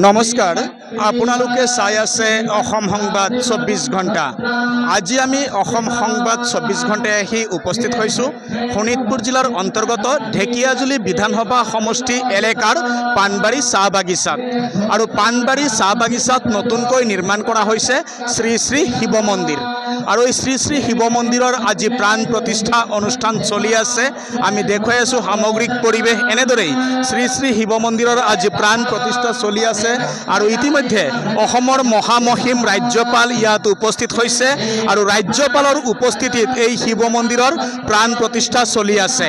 নমস্কাৰ, আপোনালোকে চাই আছে অসম সংবাদ ২৪ ঘণ্টা। আজি আমি অসম সংবাদ ২৪ ঘণ্টায় আহি উপস্থিত হৈছোঁ শোণিতপুৰ জিলাৰ অন্তৰ্গত ঢেকিয়াজুলি বিধানসভা সমষ্টি এলেকাৰ পাণবাৰী চাহ বাগিচাত। আৰু পাণবাৰী চাহ বাগিচাত নতুনকৈ নিৰ্মাণ কৰা হৈছে শ্ৰী শ্ৰী শিৱ মন্দিৰ। আৰু এই শ্ৰী শ্ৰী শিৱ মন্দিৰৰ আজি প্ৰাণ প্ৰতিষ্ঠা অনুষ্ঠান চলি আছে। আমি দেখুৱাই আছোঁ সামগ্ৰিক পৰিৱেশ এনেদৰেই শ্ৰী শ্ৰী শিৱ মন্দিৰৰ আজি প্ৰাণ প্ৰতিষ্ঠা চলি আছে। আৰু ইতিমধ্যে অসমৰ মহামহিম ৰাজ্যপাল ইয়াত উপস্থিত হৈছে আৰু ৰাজ্যপালৰ উপস্থিতিত এই শিৱ মন্দিৰৰ প্ৰাণ প্ৰতিষ্ঠা চলি আছে।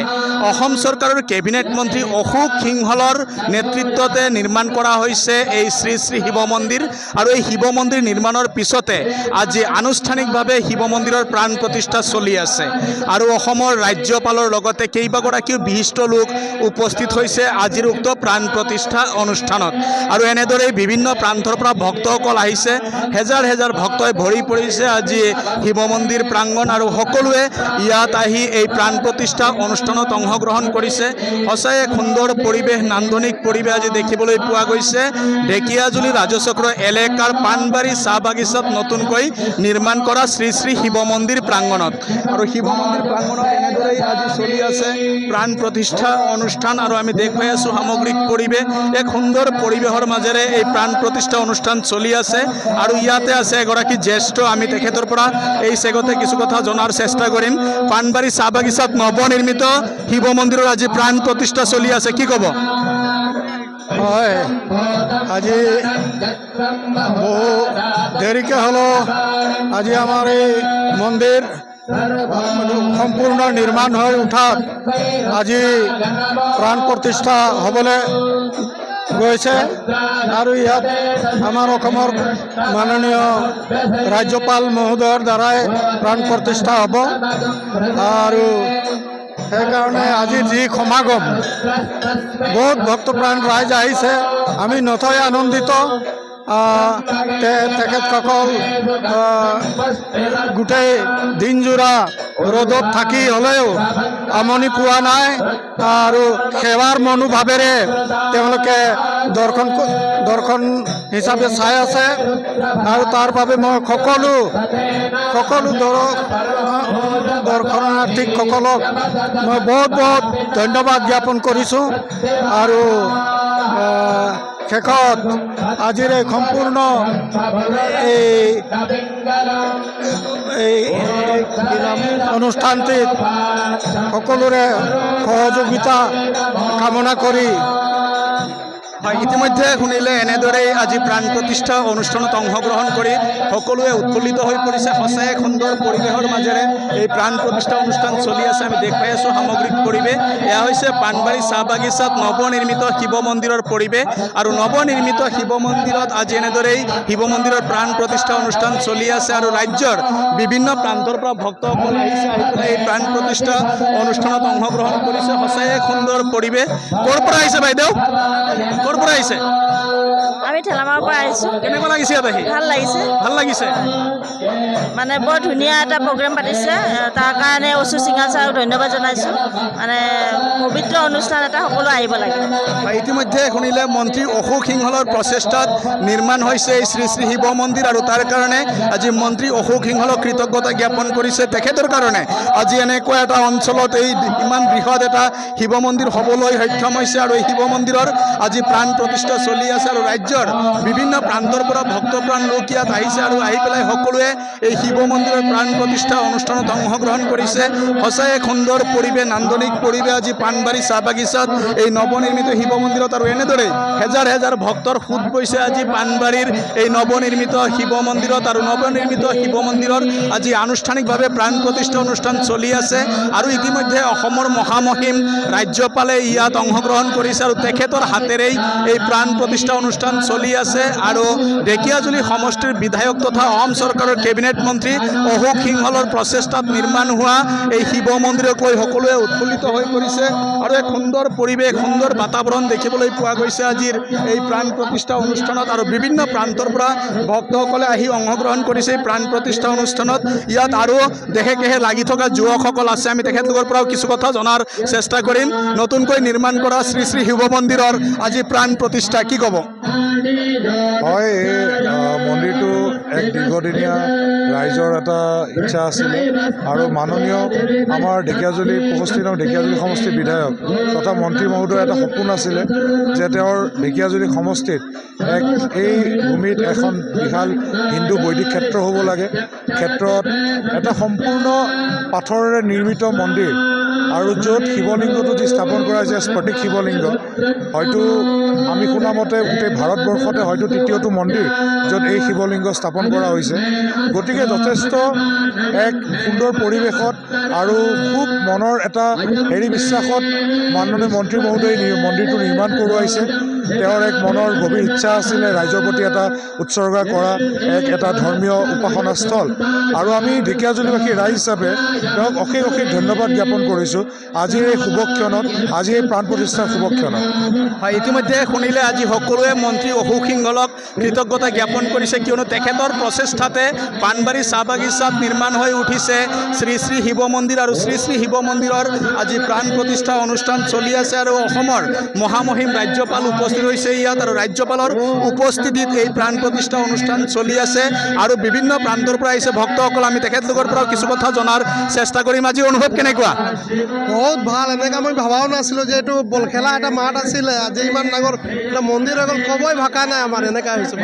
অসম চৰকাৰৰ কেবিনেট মন্ত্ৰী অশোক সিংহলৰ নেতৃত্বতে নিৰ্মাণ কৰা হৈছে এই শ্ৰী শ্ৰী শিৱ মন্দিৰ। আৰু এই শিৱ মন্দিৰ নিৰ্মাণৰ পিছতে আজি আনুষ্ঠানিকভাৱে শিৱ মন্দিৰৰ প্ৰাণ প্ৰতিষ্ঠা চলি আছে। আৰু অসমৰ ৰাজ্যপালৰ লগতে কেইবাগৰাকীও বিশিষ্ট লোক উপস্থিত হৈছে আজিৰ উক্ত প্ৰাণ প্ৰতিষ্ঠা অনুষ্ঠানত। আৰু এনেদৰে বিভিন্ন প্ৰান্তৰ পৰা ভক্তসকল আহিছে, হেজাৰ হেজাৰ ভক্তই ভৰি পৰিছে আজি শিৱ মন্দিৰ প্ৰাংগণ। আৰু সকলোৱে ইয়াত আহি এই প্ৰাণ প্ৰতিষ্ঠা অনুষ্ঠানত অংশগ্ৰহণ কৰিছে। সঁচাই এক সুন্দৰ পৰিৱেশ, নান্দনিক পৰিৱেশ আজি দেখিবলৈ পোৱা গৈছে ঢেকিয়াজুলি ৰাজচক্ৰ এলেকাৰ পাণবাৰী চাহ বাগিচাত নতুনকৈ নিৰ্মাণ কৰা শ্ৰী শ্ৰী শিৱ মন্দিৰ প্ৰাংগণত। আৰু শিৱ মন্দিৰ প্ৰাংগণত এনেদৰেই আজি চলি আছে প্ৰাণ প্ৰতিষ্ঠা অনুষ্ঠান। আৰু আমি দেখুৱাই আছোঁ সামগ্ৰিক পৰিৱেশ, এক সুন্দৰ পৰিৱেশৰ মাজেৰে এই প্ৰাণ প্ৰতিষ্ঠা অনুষ্ঠান চলি আছে। আৰু ইয়াতে আছে এগৰাকী জ্যেষ্ঠ, আমি তেখেতৰ পৰা এই চেগতে কিছু কথা জনাৰ চেষ্টা কৰিম। পাণবাৰী চাহ বাগিচাত নৱনিৰ্মিত শিৱ মন্দিৰৰ আজি প্ৰাণ প্ৰতিষ্ঠা চলি আছে, কি ক'ব? হয়, আজি বহু দেৰিকে হলেও আজি আমাৰ এই মন্দিৰ সম্পূৰ্ণ নিৰ্মাণ হৈ উঠাত আজি প্ৰাণ প্ৰতিষ্ঠা হ'বলৈ গৈছে। আৰু ইয়াত আমাৰ অসমৰ মাননীয় ৰাজ্যপাল মহোদয়ৰ দ্বাৰাই প্ৰাণ প্ৰতিষ্ঠা হ'ব। আৰু সেইকাৰণে আজি যি সমাগম, বহুত ভক্তপ্ৰাণ ৰাইজ আহিছে, আমি নথৈ আনন্দিত। তেখেতসকল গোটেই দিনজোৰা ৰ'দত থাকি হ'লেও আমনি পোৱা নাই আৰু সেৱাৰ মনোভাৱেৰে তেওঁলোকে দৰ্শন হিচাপে চাই আছে। আৰু তাৰ বাবে মই সকলো দৰ্শনাৰ্থীসকলক মই বহুত বহুত ধন্যবাদ জ্ঞাপন কৰিছোঁ। আৰু শেষত আজিৰ এই সম্পূৰ্ণ এই অনুষ্ঠানটিত সকলোৰে সহযোগিতা কামনা কৰি ইতিমধ্যে শুনিলে এনেদৰেই আজি প্ৰাণ প্ৰতিষ্ঠা অনুষ্ঠানত অংশগ্ৰহণ কৰি সকলোৱে উৎফুল্লিত হৈ পৰিছে। সঁচাই এক সুন্দৰ পৰিৱেশৰ মাজেৰে এই প্ৰাণ প্ৰতিষ্ঠা অনুষ্ঠান চলি আছে। আমি দেখুৱাই আছোঁ সামগ্ৰিক পৰিৱেশ। এয়া হৈছে পাণবাৰী চাহ বাগিচাত নৱনিৰ্মিত শিৱ মন্দিৰৰ পৰিৱেশ। আৰু নৱনিৰ্মিত শিৱ মন্দিৰত আজি এনেদৰেই শিৱ মন্দিৰৰ প্ৰাণ প্ৰতিষ্ঠা অনুষ্ঠান চলি আছে। আৰু ৰাজ্যৰ বিভিন্ন প্ৰান্তৰ পৰা ভক্তসকল আহিছে, আহি পেলাই এই প্ৰাণ প্ৰতিষ্ঠা অনুষ্ঠানত অংশগ্ৰহণ কৰিছে। সঁচাই এক সুন্দৰ পৰিৱেশ। ক'ৰ পৰা আহিছে বাইদেউ? ক'ৰ পৰা আহিছে? আমি ঠেলামাৰৰ পৰা আহিছোঁ। কেনেকুৱা লাগিছে ইয়াত আহি? ভাল লাগিছে। ভাল লাগিছে মানে বৰ ধুনীয়া এটা প্ৰগ্ৰেম পাতিছে, তাৰ কাৰণে অচু সিঙাল ছাৰক ধন্যবাদ জনাইছোঁ। মানে পবিত্ৰ অনুষ্ঠান এটা, সকলো আহিব লাগে। ইতিমধ্যে শুনিলে মন্ত্ৰী অশোক সিংহলৰ প্ৰচেষ্টাত নিৰ্মাণ হৈছে এই শ্ৰী শ্ৰী শিৱ মন্দিৰ। আৰু তাৰ কাৰণে আজি মন্ত্ৰী অশোক সিংহলক কৃতজ্ঞতা জ্ঞাপন কৰিছে। তেখেতৰ কাৰণে আজি এনেকুৱা এটা অঞ্চলত এই ইমান বৃহৎ এটা শিৱ মন্দিৰ হ'বলৈ সক্ষম হৈছে। আৰু এই শিৱ মন্দিৰৰ আজি প্ৰাণ প্ৰতিষ্ঠা চলি আছে। আৰু ৰাজ্যৰ বিভিন্ন প্ৰান্তৰ পৰা ভক্তপ্ৰাণ লোক ইয়াত আহিছে আৰু আহি পেলাই সকলোৱে এই শিৱ মন্দিৰৰ প্ৰাণ প্ৰতিষ্ঠা অনুষ্ঠানত অংশগ্ৰহণ কৰিছে। সঁচাই এক সুন্দৰ পৰিৱেশ, নান্দনিক পৰিৱেশ আজি পাণবাৰী চাহ বাগিচাত এই নৱনিৰ্মিত শিৱ মন্দিৰত। আৰু এনেদৰেই হেজাৰ হেজাৰ ভক্তৰ সোঁত বৈছে আজি পাণবাৰীৰ এই নৱনিৰ্মিত শিৱ মন্দিৰত। আৰু নৱনিৰ্মিত শিৱ মন্দিৰৰ আজি আনুষ্ঠানিকভাৱে প্ৰাণ প্ৰতিষ্ঠা অনুষ্ঠান চলি আছে। আৰু ইতিমধ্যে অসমৰ মহামহিম ৰাজ্যপালে ইয়াত অংশগ্ৰহণ কৰিছে আৰু তেখেতৰ হাতেৰেই এই প্ৰাণ প্ৰতিষ্ঠা অনুষ্ঠান চলি আছে। আৰু ঢেকিয়াজুলি সমষ্টিৰ বিধায়ক তথা অসম চৰকাৰৰ কেবিনেট মন্ত্ৰী অশোক সিংহলৰ প্ৰচেষ্টাত নিৰ্মাণ হোৱা এই শিৱ মন্দিৰক লৈ সকলোৱে উৎফুল্লিত হৈ পৰিছে। আৰু এক সুন্দৰ পৰিৱেশ, সুন্দৰ বাতাবৰণ দেখিবলৈ পোৱা গৈছে আজিৰ এই প্ৰাণ প্ৰতিষ্ঠা অনুষ্ঠানত। আৰু বিভিন্ন প্ৰান্তৰ পৰা ভক্তসকলে আহি অংশগ্ৰহণ কৰিছে এই প্ৰাণ প্ৰতিষ্ঠা অনুষ্ঠানত। ইয়াত আৰু দেশে কেহে লাগি থকা যুৱকসকল আছে, আমি তেখেতলোকৰ পৰাও কিছু কথা জনাৰ চেষ্টা কৰিম। নতুনকৈ নিৰ্মাণ কৰা শ্ৰী শ্ৰী শিৱ মন্দিৰৰ আজি প্ৰাণ প্ৰতিষ্ঠা, কি ক'ব? হয়, এই মন্দিৰটো এক দীৰ্ঘদিনীয়া ৰাইজৰ এটা ইচ্ছা আছিলে আৰু মাননীয় আমাৰ ঢেকীয়াজুলি 65 নং ঢেকীয়াজুলি সমষ্টিৰ বিধায়ক তথা মন্ত্ৰী মহোদয়ৰ এটা সপোন আছিলে যে তেওঁৰ ঢেকীয়াজুলি সমষ্টিত এই ভূমিত এখন বিশাল হিন্দু বৈদিক ক্ষেত্ৰ হ'ব লাগে। ক্ষেত্ৰত এটা সম্পূৰ্ণ পাথৰেৰে নিৰ্মিত মন্দিৰ আৰু য'ত শিৱলিংগটো যি স্থাপন কৰা হৈছে স্ফটিক শিৱলিংগ, হয়তো আমি শুনামতে গোটেই ভাৰতবৰ্ষতে হয়তো তৃতীয়টো মন্দিৰ য'ত এই শিৱলিংগ স্থাপন কৰা হৈছে। গতিকে যথেষ্ট এক সুন্দৰ পৰিৱেশত আৰু খুব মনৰ এটা বিশ্বাসত মাননীয় মন্ত্ৰী মহোদয়ে মন্দিৰটো নিৰ্মাণ কৰোৱাইছে। তেওঁৰ এক মনৰ গভীৰ ইচ্ছা আছিলে ৰাইজৰ প্ৰতি এটা উৎসৰ্গা কৰা এটা ধৰ্মীয় উপাসনাস্থল, আৰু আমি ঢেকীয়াজুলিবাসী ৰাইজ হিচাপে তেওঁক অশেষ ধন্যবাদ জ্ঞাপন কৰিছোঁ আজিৰ এই শুভক্ষণত, আজি এই প্ৰাণ প্ৰতিষ্ঠাৰ শুভক্ষণত। হয়, ইতিমধ্যে শুনিলে আজি সকলোৱে মন্ত্ৰী অশোক সিংহলক কৃতজ্ঞতা জ্ঞাপন কৰিছে, কিয়নো তেখেতৰ প্ৰচেষ্টাতে পাণবাৰী চাহ বাগিচাত নিৰ্মাণ হৈ উঠিছে শ্ৰী শ্ৰী শিৱ মন্দিৰ, আৰু শ্ৰী শ্ৰী শিৱ মন্দিৰৰ আজি প্ৰাণ প্ৰতিষ্ঠা অনুষ্ঠান চলি আছে। আৰু অসমৰ মহামহিম ৰাজ্যপাল উপস্থিত হৈছে ইয়াত, আৰু ৰাজ্যপালৰ উপস্থিতিত এই প্ৰাণ প্ৰতিষ্ঠা অনুষ্ঠান চলি আছে আৰু বিভিন্ন প্ৰান্তৰ পৰা আহিছে ভক্তসকল। আমি তেখেতলোকৰ পৰাও কিছু কথা জনাৰ চেষ্টা কৰিম। আজি অনুভৱ কেনেকুৱা? বহুত ভাল, এনেকৈ মই ভবাও নাছিলোঁ যে এইটো বল খেলা এটা মাঠ আছিলে, আজি ইমান ডাঙৰ এটা মন্দিৰ হৈ গ'ল, ক'বই ভাষা নাই আমাৰ, এনেকুৱা হৈছে।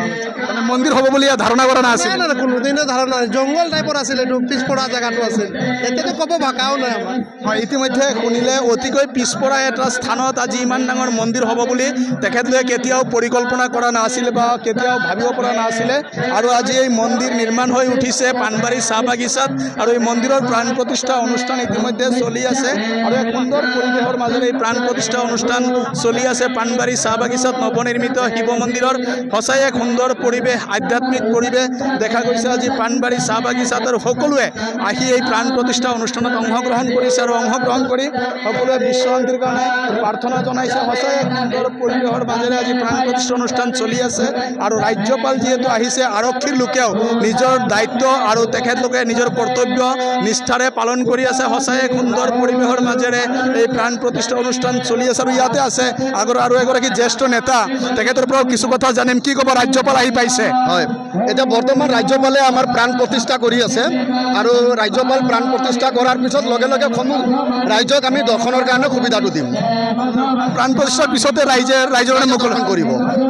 মানে মন্দিৰ হ'ব বুলি ধাৰণা কৰা নাছিল? নাই, কোনোদিনে ধাৰণা নাই, জংঘল টাইপৰ আছিল, এইটো পিছপৰা জেগাটো আছিল, এতিয়াতো ক'ব ভাষাও নাই আমাৰ। হয়, ইতিমধ্যে শুনিলে অতিকৈ পিছপৰা এটা স্থানত আজি ইমান ডাঙৰ মন্দিৰ হ'ব বুলি তেখেতলোকে কেতিয়াও পৰিকল্পনা কৰা নাছিল বা কেতিয়াও ভাবিব পৰা নাছিলে, আৰু আজি এই মন্দিৰ নিৰ্মাণ হৈ উঠিছে পাণবাৰী চাহ বাগিচাত, আৰু এই মন্দিৰৰ প্ৰাণ প্ৰতিষ্ঠা অনুষ্ঠান ইতিমধ্যে চলি আছে, আৰু এক সুন্দৰ পৰিৱেশৰ মাজেৰে এই প্ৰাণ প্ৰতিষ্ঠা অনুষ্ঠান চলি আছে পাণবাৰী চাহ বাগিচাত নৱনিৰ্মিত শিৱ মন্দিৰৰ। সঁচাই এক সুন্দৰ পৰিৱেশ, আধ্যাত্মিক পৰিৱেশ দেখা গৈছে আজি পাণবাৰী চাহ বাগিচাত, আৰু সকলোৱে আহি এই প্ৰাণ প্ৰতিষ্ঠা অনুষ্ঠানত অংশগ্ৰহণ কৰিছে, আৰু অংশগ্ৰহণ কৰি সকলোৱে বিশ্বশান্তিৰ কাৰণে প্ৰাৰ্থনা জনাইছে। সঁচাই এক সুন্দৰ পৰিৱেশৰ মাজেৰে আজি প্ৰাণ প্ৰতিষ্ঠা অনুষ্ঠান চলি আছে, আৰু ৰাজ্যপাল যিহেতু আহিছে, আৰক্ষীৰ লোকেও নিজৰ দায়িত্ব আৰু তেখেতলোকে নিজৰ কৰ্তব্য নিষ্ঠাৰে পালন কৰি আছে। সঁচাই এক সুন্দৰ পৰিৱেশৰ মাজেৰে এই প্ৰাণ প্ৰতিষ্ঠা অনুষ্ঠান চলি আছে, আৰু ইয়াতে আছে আৰু এগৰাকী জ্যেষ্ঠ নেতা, তেখেতৰ পৰাও কিছু কথা জানিম। কি ক'ব? ৰাজ্যপাল আহি পাইছে। হয়, এতিয়া বৰ্তমান ৰাজ্যপালে আমাৰ প্ৰাণ প্ৰতিষ্ঠা কৰি আছে, আৰু ৰাজ্যপাল প্ৰাণ প্ৰতিষ্ঠা কৰাৰ পিছত লগে লগে ৰাইজক আমি দৰ্শনৰ কাৰণে সুবিধাটো দিম। প্ৰাণ প্ৰতিষ্ঠাৰ পিছতে ৰাইজৰ মুকলন কৰিব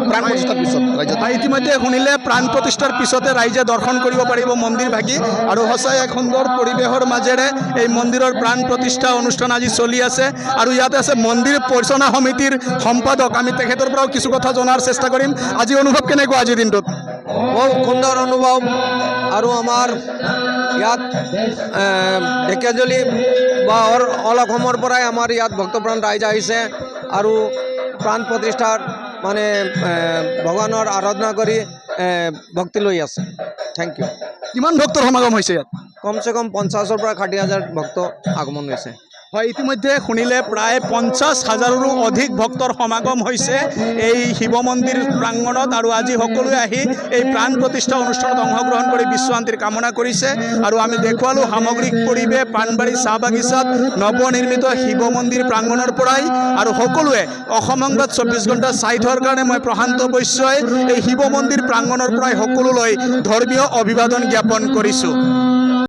প্ৰাণ প্ৰতিষ্ঠাৰ পিছত ৰাইজে। ইতিমধ্যে শুনিলে প্ৰাণ প্ৰতিষ্ঠাৰ পিছতে ৰাইজে দৰ্শন কৰিব পাৰিব মন্দিৰ ভাগি, আৰু সঁচাই এক সুন্দৰ পৰিৱেশৰ মাজেৰে এই মন্দিৰৰ প্ৰাণ প্ৰতিষ্ঠা অনুষ্ঠান আজি চলি আছে, আৰু ইয়াতে আছে মন্দিৰ পৰিচালনা সমিতিৰ সম্পাদক। আমি তেখেতৰ পৰাও কিছু কথা জনাৰ চেষ্টা কৰিম। আজি অনুভৱ কেনেকুৱা আজিৰ দিনটোত? বহুত সুন্দৰ অনুভৱ, আৰু আমাৰ ইয়াত ঢেকীয়াজুলি বা অল অসমৰ পৰাই আমাৰ ইয়াত ভক্তপ্ৰাণ ৰাইজ আহিছে, আৰু প্ৰাণ প্ৰতিষ্ঠাৰ মানে ভগৱানৰ আৰাধনা কৰি ভক্তি লৈ আছে। Thank you. কিমান ভক্তৰ সমাগম হৈছে ইয়াত? কমচে কম 50,000 পৰা 60,000 ভক্ত আগমন হৈছে। হয়, ইতিমধ্যে শুনিলে প্ৰায় 50,000ৰো অধিক ভক্তৰ সমাগম হৈছে এই শিৱ মন্দিৰ প্ৰাংগণত, আৰু আজি সকলোৱে আহি এই প্ৰাণ প্ৰতিষ্ঠা অনুষ্ঠানত অংশগ্ৰহণ কৰি বিশ্বশান্তিৰ কামনা কৰিছে। আৰু আমি দেখুৱালোঁ সামগ্ৰিক পৰিৱেশ পাণবাৰী চাহ বাগিচাত নৱনিৰ্মিত শিৱ মন্দিৰ প্ৰাংগণৰ পৰাই, আৰু সকলোৱে অসম সংবাদ 24 ঘণ্টা চাই থোৱাৰ কাৰণে মই প্ৰশান্ত বৈশ্যই এই শিৱ মন্দিৰ প্ৰাংগণৰ পৰাই সকলোলৈ ধৰ্মীয় অভিবাদন জ্ঞাপন কৰিছোঁ।